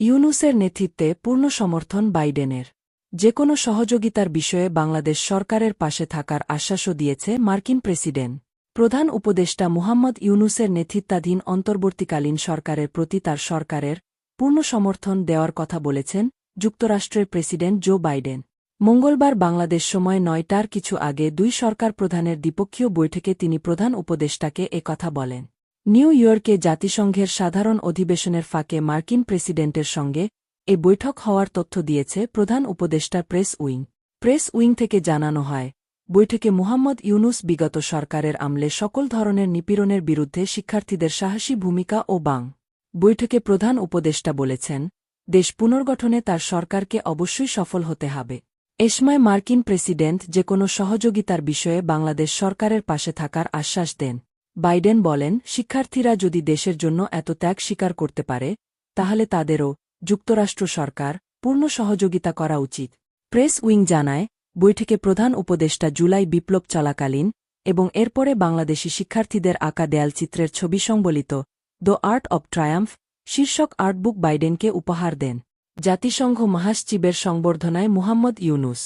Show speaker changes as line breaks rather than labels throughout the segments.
ইউনূসের নেতৃত্বে পূর্ণ সমর্থন বাইডেনের। যেকোনো সহযোগিতার বিষয়ে বাংলাদেশ সরকারের পাশে থাকার আশ্বাসও দিয়েছে মার্কিন প্রেসিডেন্ট। প্রধান উপদেষ্টা মুহাম্মদ ইউনূসের নেতৃত্বাধীন অন্তর্বর্তীকালীন সরকারের প্রতি তার সরকারের পূর্ণ সমর্থন দেওয়ার কথা বলেছেন যুক্তরাষ্ট্রের প্রেসিডেন্ট জো বাইডেন। মঙ্গলবার বাংলাদেশ সময় ৯টার কিছু আগে দুই সরকার প্রধানের দ্বিপক্ষীয় বৈঠকে তিনি প্রধান উপদেষ্টাকে কথা বলেন। নিউ ইয়র্কে জাতিসংঘের সাধারণ অধিবেশনের ফাঁকে মার্কিন প্রেসিডেন্টের সঙ্গে এ বৈঠক হওয়ার তথ্য দিয়েছে প্রধান উপদেষ্টার প্রেস উইং। প্রেস উইং থেকে জানানো হয়, বৈঠকে মুহাম্মদ ইউনূস বিগত সরকারের আমলে সকল ধরনের নিপীড়নের বিরুদ্ধে শিক্ষার্থীদের সাহসী ভূমিকা ও বৈঠকে প্রধান উপদেষ্টা বলেছেন, দেশ পুনর্গঠনে তার সরকারকে অবশ্যই সফল হতে হবে। এ সময় মার্কিন প্রেসিডেন্ট যেকোনো সহযোগিতার বিষয়ে বাংলাদেশ সরকারের পাশে থাকার আশ্বাস দেন। বাইডেন বলেন, শিক্ষার্থীরা যদি দেশের জন্য এত ত্যাগ স্বীকার করতে পারে, তাহলে তাদেরও যুক্তরাষ্ট্র সরকার পূর্ণ সহযোগিতা করা উচিত। প্রেস উইং জানায়, বৈঠকে প্রধান উপদেষ্টা জুলাই বিপ্লব চলাকালীন এবং এরপরে বাংলাদেশি শিক্ষার্থীদের আঁকা দেয়ালচিত্রের ছবি সংবলিত দ্য আর্ট অব ট্রায়াম্ফ শীর্ষক আর্টবুক বাইডেনকে উপহার দেন। জাতিসংঘ মহাসচিবের সংবর্ধনায় মুহাম্মদ ইউনূস।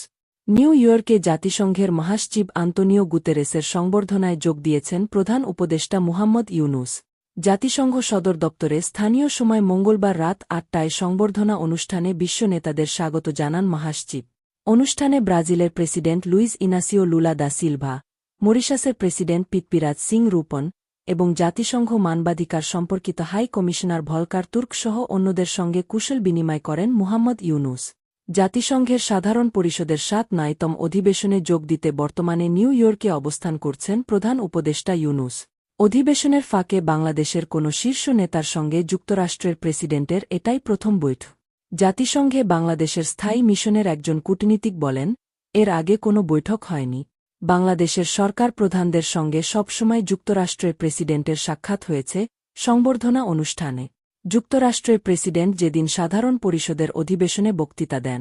নিউ ইয়র্কে জাতিসংঘের মহাসচিব আন্তোনিও গুতেরেসের সংবর্ধনায় যোগ দিয়েছেন প্রধান উপদেষ্টা মুহাম্মদ ইউনূস। জাতিসংঘ সদর দপ্তরে স্থানীয় সময় মঙ্গলবার রাত ৮টায় সংবর্ধনা অনুষ্ঠানে বিশ্ব নেতাদের স্বাগত জানান মহাসচিব। অনুষ্ঠানে ব্রাজিলের president Luiz Inacio Lula da Silva, মরিশাসের প্রেসিডেন্ট পিতপিরাজ সিং রূপন এবং জাতিসংঘ মানবাধিকার সম্পর্কিত হাই কমিশনার ভলকার তুর্ক সহ অন্যদের সঙ্গে কুশল বিনিময় করেন মুহাম্মদ ইউনূস। জাতিসংঘের সাধারণ পরিষদের ৭৯তম অধিবেশনে যোগ দিতে বর্তমানে নিউ ইয়র্কে অবস্থান করছেন প্রধান উপদেষ্টা ইউনূস। অধিবেশনের ফাঁকে বাংলাদেশের কোনো শীর্ষ নেতার সঙ্গে যুক্তরাষ্ট্রের প্রেসিডেন্টের এটাই প্রথম বৈঠক। জাতিসংঘে বাংলাদেশের স্থায়ী মিশনের একজন কূটনীতিক বলেন, এর আগে কোনো বৈঠক হয়নি। বাংলাদেশের সরকার প্রধানদের সঙ্গে সবসময় যুক্তরাষ্ট্রের প্রেসিডেন্টের সাক্ষাৎ হয়েছে সংবর্ধনা অনুষ্ঠানে। যুক্তরাষ্ট্রের প্রেসিডেন্ট যেদিন সাধারণ পরিষদের অধিবেশনে বক্তৃতা দেন,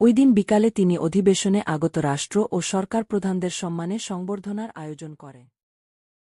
ওই দিন বিকালে তিনি অধিবেশনে আগত রাষ্ট্র ও সরকার প্রধানদের সম্মানে সংবর্ধনার আয়োজন করেন।